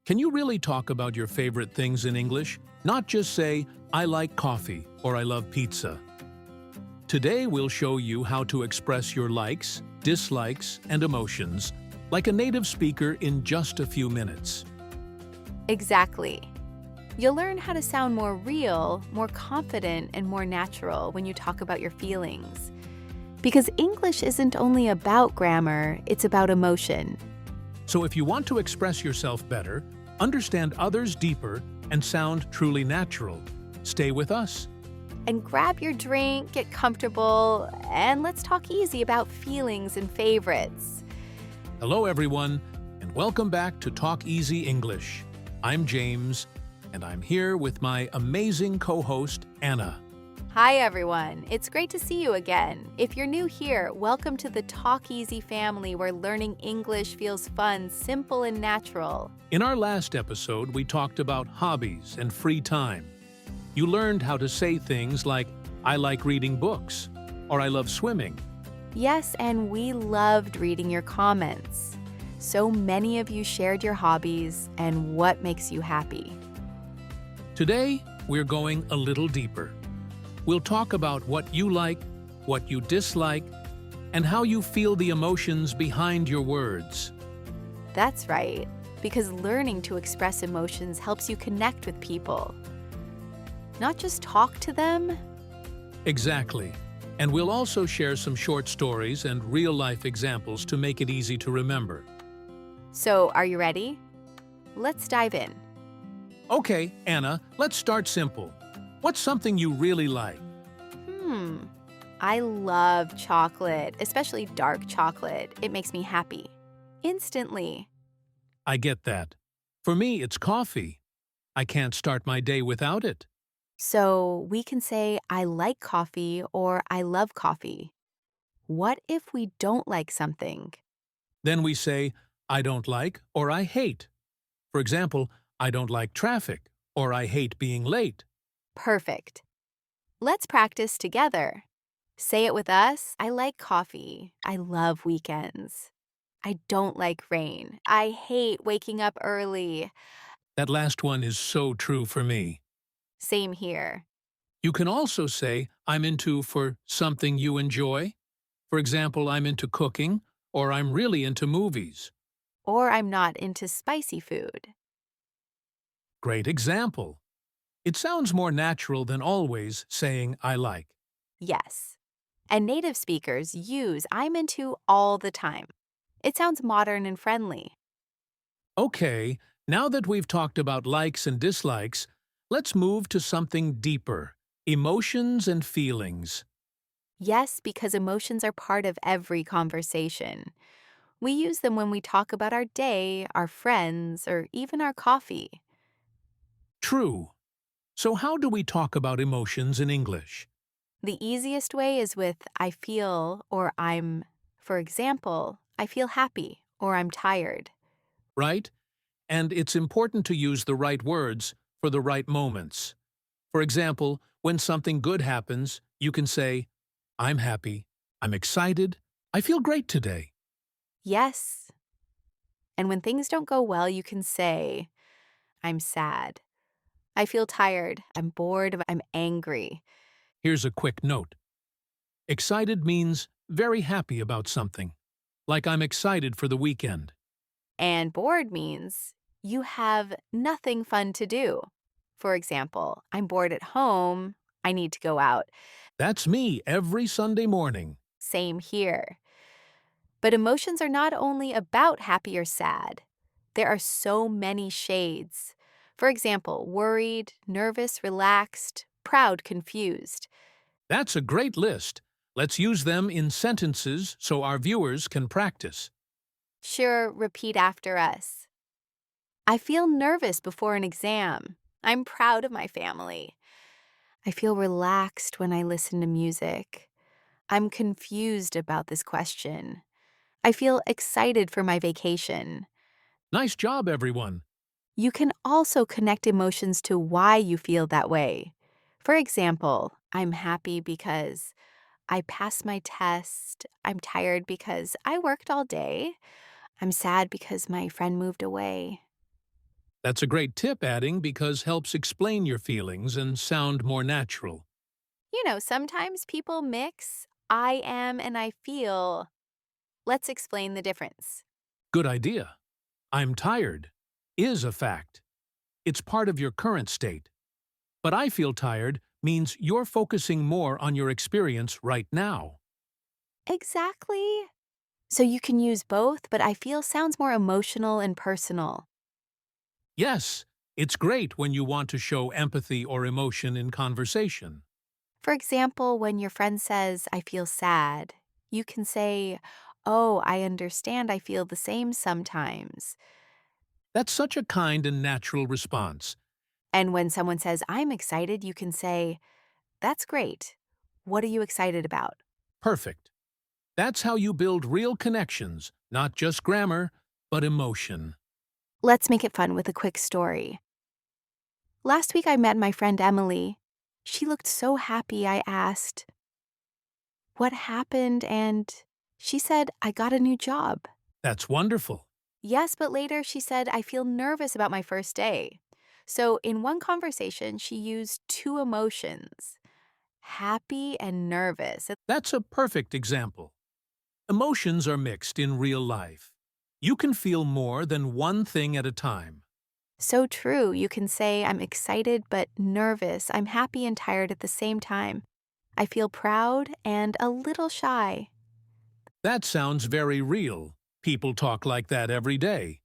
Can you really talk about your favorite things in English? Not just say, I like coffee or I love pizza. Today we'll show you how to express your likes, dislikes, and emotions like a native speaker in just a few minutes. Exactly. You'll learn how to sound more real, more confident, and more natural when you talk about your feelings. Because English isn't only about grammar, it's about emotion. So if you want to express yourself better, understand others deeper, and sound truly natural, stay with us. And grab your drink, get comfortable, and let's talk easy about feelings and favorites. Hello everyone, and welcome back to Talk Easy English. I'm James, and I'm here with my amazing co-host, Anna. Hi everyone, it's great to see you again. If you're new here, welcome to the TalkEasy family where learning English feels fun, simple, and natural. In our last episode, we talked about hobbies and free time. You learned how to say things like, I like reading books, or I love swimming. Yes, and we loved reading your comments. So many of you shared your hobbies and what makes you happy. Today, we're going a little deeper. We'll talk about what you like, what you dislike, and how you feel the emotions behind your words. That's right, because learning to express emotions helps you connect with people. Not just talk to them. Exactly. And we'll also share some short stories and real-life examples to make it easy to remember. So, are you ready? Let's dive in. Okay, Anna, let's start simple. What's something you really like? I love chocolate, especially dark chocolate. It makes me happy. Instantly. I get that. For me, it's coffee. I can't start my day without it. So, we can say, I like coffee or I love coffee. What if we don't like something? Then we say, I don't like or I hate. For example, I don't like traffic or I hate being late. Perfect. Let's practice together. Say it with us. I like coffee. I love weekends. I don't like rain. I hate waking up early. That last one is so true for me. Same here. You can also say, I'm into for something you enjoy. For example, I'm into cooking or I'm really into movies. Or I'm not into spicy food. Great example. It sounds more natural than always saying I like. Yes. And native speakers use I'm into all the time. It sounds modern and friendly. Okay, now that we've talked about likes and dislikes, let's move to something deeper, emotions and feelings. Yes, because emotions are part of every conversation. We use them when we talk about our day, our friends, or even our coffee. True. So how do we talk about emotions in English? The easiest way is with I feel or I'm. For example, I feel happy or I'm tired. Right? And it's important to use the right words for the right moments. For example, when something good happens, you can say, I'm happy, I'm excited, I feel great today. Yes. And when things don't go well, you can say, I'm sad. I feel tired. I'm bored. I'm angry. Here's a quick note. Excited means very happy about something, like I'm excited for the weekend. And bored means you have nothing fun to do. For example, I'm bored at home. I need to go out. That's me every Sunday morning. Same here. But emotions are not only about happy or sad. There are so many shades. For example, worried, nervous, relaxed, proud, confused. That's a great list. Let's use them in sentences so our viewers can practice. Sure, repeat after us. I feel nervous before an exam. I'm proud of my family. I feel relaxed when I listen to music. I'm confused about this question. I feel excited for my vacation. Nice job, everyone. You can also connect emotions to why you feel that way. For example, I'm happy because I passed my test. I'm tired because I worked all day. I'm sad because my friend moved away. That's a great tip, adding because helps explain your feelings and sound more natural. Sometimes people mix I am and I feel. Let's explain the difference. Good idea. I'm tired is a fact. It's part of your current state. But I feel tired means you're focusing more on your experience right now. Exactly. So you can use both, but I feel sounds more emotional and personal. Yes, it's great when you want to show empathy or emotion in conversation. For example, when your friend says, I feel sad, you can say, Oh, I understand I feel the same sometimes. That's such a kind and natural response. And when someone says, I'm excited, you can say, That's great. What are you excited about? Perfect. That's how you build real connections, not just grammar, but emotion. Let's make it fun with a quick story. Last week I met my friend Emily. She looked so happy. I asked, What happened? And she said, I got a new job. That's wonderful. Yes, but later she said, I feel nervous about my first day. So in one conversation, she used two emotions, happy and nervous. That's a perfect example. Emotions are mixed in real life. You can feel more than one thing at a time. So true. You can say, I'm excited but nervous. I'm happy and tired at the same time. I feel proud and a little shy. That sounds very real. People talk like that every day.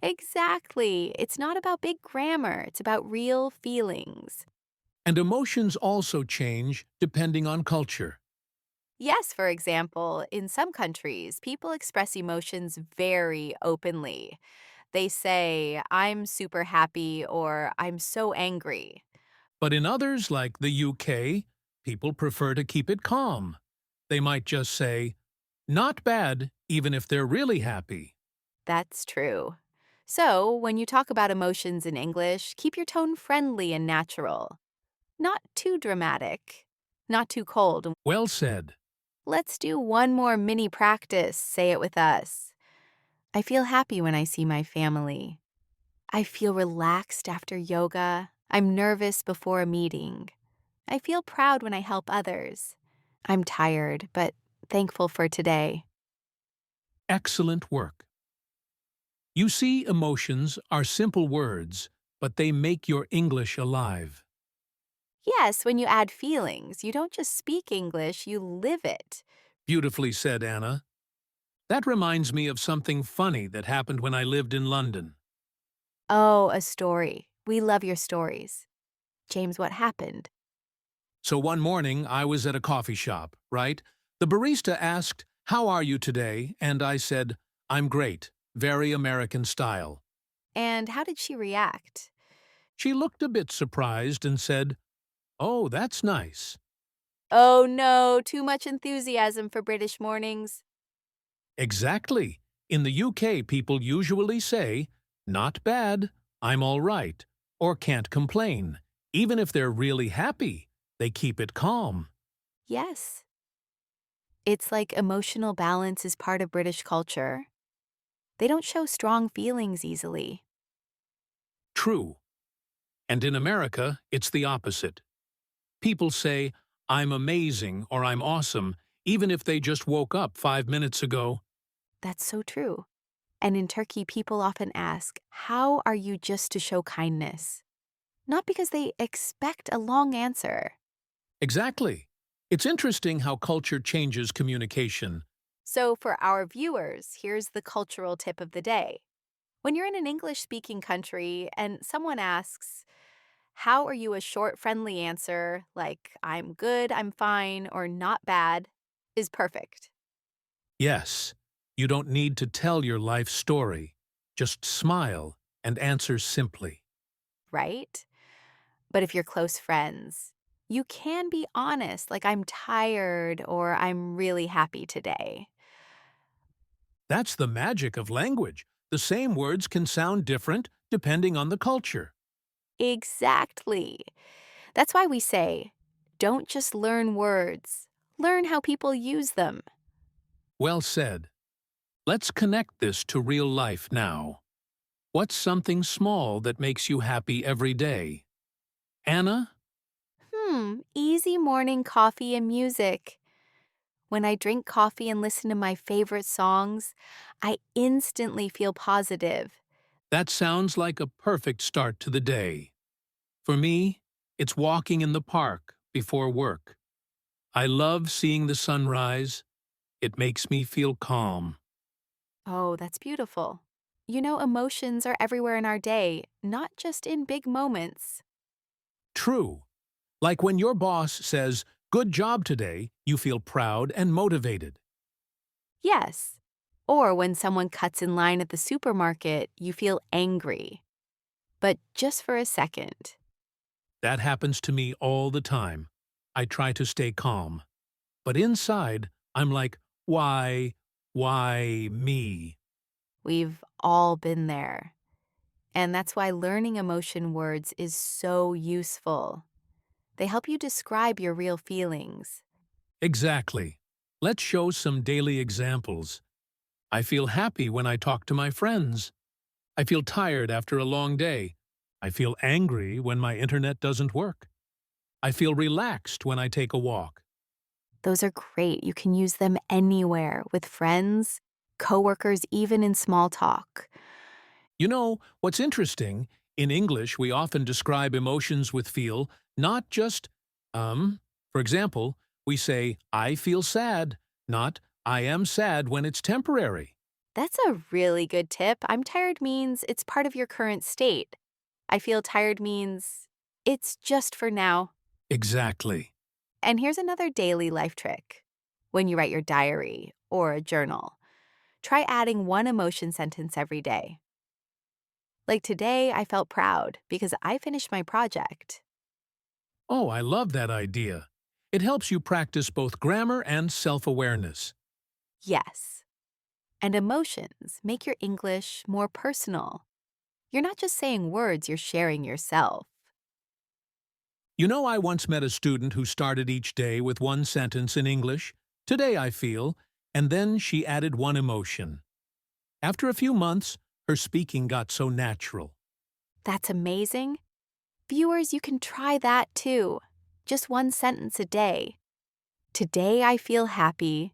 Exactly. It's not about big grammar, it's about real feelings. And emotions also change depending on culture. Yes, for example, in some countries, people express emotions very openly. They say, I'm super happy or I'm so angry. But in others, like the UK, people prefer to keep it calm. They might just say, not bad, even if they're really happy. That's true. So, when you talk about emotions in English, keep your tone friendly and natural. Not too dramatic, not too cold. Well said. Let's do one more mini practice. Say it with us. I feel happy when I see my family. I feel relaxed after yoga. I'm nervous before a meeting. I feel proud when I help others. I'm tired, but thankful for today. Excellent work. You see, emotions are simple words, but they make your English alive. Yes, when you add feelings, you don't just speak English, you live it. Beautifully said, Anna. That reminds me of something funny that happened when I lived in London. Oh, a story. We love your stories. James, what happened? So one morning, I was at a coffee shop, right? The barista asked, "How are you today?" And I said, "I'm great, very American style." And how did she react? She looked a bit surprised and said, "Oh, that's nice." Oh no, too much enthusiasm for British mornings. Exactly. In the UK, people usually say, "Not bad, I'm all right," or "can't complain." Even if they're really happy, they keep it calm. Yes. It's like emotional balance is part of British culture. They don't show strong feelings easily. True. And in America, it's the opposite. People say, "I'm amazing" or "I'm awesome," even if they just woke up 5 minutes ago. That's so true. And in Turkey, people often ask, How are you just to show kindness? Not because they expect a long answer. Exactly. It's interesting how culture changes communication. So, for our viewers, here's the cultural tip of the day. When you're in an English speaking country and someone asks, How are you? A short, friendly answer like, I'm good, I'm fine, or not bad, is perfect, Yes, you don't need to tell your life story. Just smile and answer simply. right? But if you're close friends, you can be honest, like, I'm tired or I'm really happy today. That's the magic of language. The same words can sound different depending on the culture. Exactly. That's why we say, don't just learn words, learn how people use them. Well said. Let's connect this to real life now. What's something small that makes you happy every day? Anna? Easy morning coffee and music. When I drink coffee and listen to my favorite songs, I instantly feel positive. That sounds like a perfect start to the day. For me, it's walking in the park before work. I love seeing the sunrise. It makes me feel calm. Oh, that's beautiful. You know, emotions are everywhere in our day, not just in big moments. True. Like when your boss says, "Good job today," you feel proud and motivated. Yes. Or when someone cuts in line at the supermarket, you feel angry. But just for a second. That happens to me all the time. I try to stay calm. But inside, I'm like, why me? We've all been there. And that's why learning emotion words is so useful. They help you describe your real feelings. Exactly. Let's show some daily examples. I feel happy when I talk to my friends. I feel tired after a long day. I feel angry when my internet doesn't work. I feel relaxed when I take a walk. Those are great. You can use them anywhere with friends, coworkers, even in small talk. You know, what's interesting, in English we often describe emotions with feel, not just, for example, we say, I feel sad, not I am sad when it's temporary. That's a really good tip. I'm tired means it's part of your current state. I feel tired means it's just for now. Exactly. And here's another daily life trick. When you write your diary or a journal, try adding one emotion sentence every day. Like today, I felt proud because I finished my project. Oh, I love that idea. It helps you practice both grammar and self-awareness. Yes. And emotions make your English more personal. You're not just saying words, you're sharing yourself. You know, I once met a student who started each day with one sentence in English, "Today I feel," and then she added one emotion. After a few months, her speaking got so natural. That's amazing. Viewers, you can try that too. Just one sentence a day. Today I feel happy.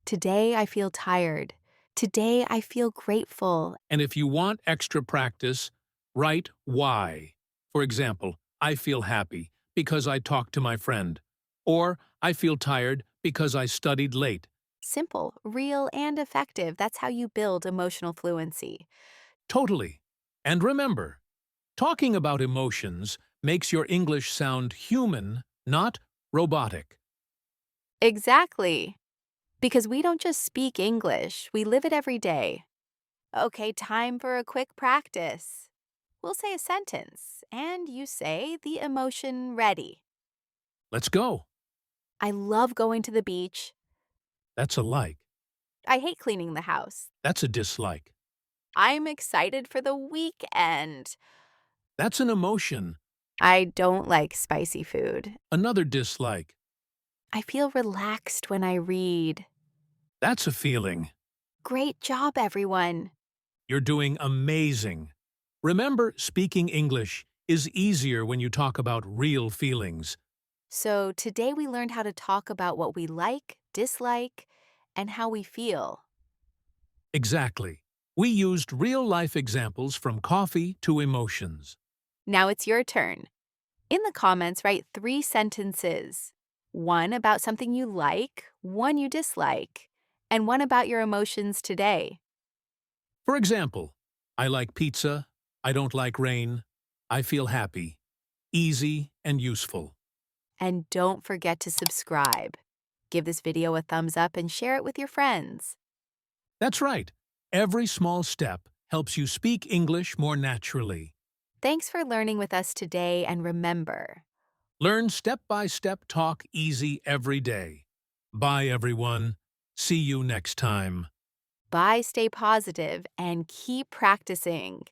Today I feel tired. Today I feel grateful. And if you want extra practice, write why. For example, I feel happy because I talked to my friend. Or I feel tired because I studied late. Simple, real, and effective. That's how you build emotional fluency. Totally. And remember, talking about emotions makes your English sound human, not robotic. Exactly. Because we don't just speak English, we live it every day. Okay, time for a quick practice. We'll say a sentence, and you say the emotion ready. Let's go. I love going to the beach. That's a like. I hate cleaning the house. That's a dislike. I'm excited for the weekend. That's an emotion. I don't like spicy food. Another dislike. I feel relaxed when I read. That's a feeling. Great job, everyone. You're doing amazing. Remember, speaking English is easier when you talk about real feelings. So, today we learned how to talk about what we like, dislike, and how we feel. Exactly. We used real-life examples from coffee to emotions. Now it's your turn. In the comments, write 3 sentences. One about something you like, one you dislike, and one about your emotions today. For example, I like pizza, I don't like rain, I feel happy. Easy and useful. And don't forget to subscribe. Give this video a thumbs up and share it with your friends. That's right. Every small step helps you speak English more naturally. Thanks for learning with us today, and remember, Learn step-by-step talk easy every day. Bye, everyone. See you next time. bye, stay positive, and keep practicing.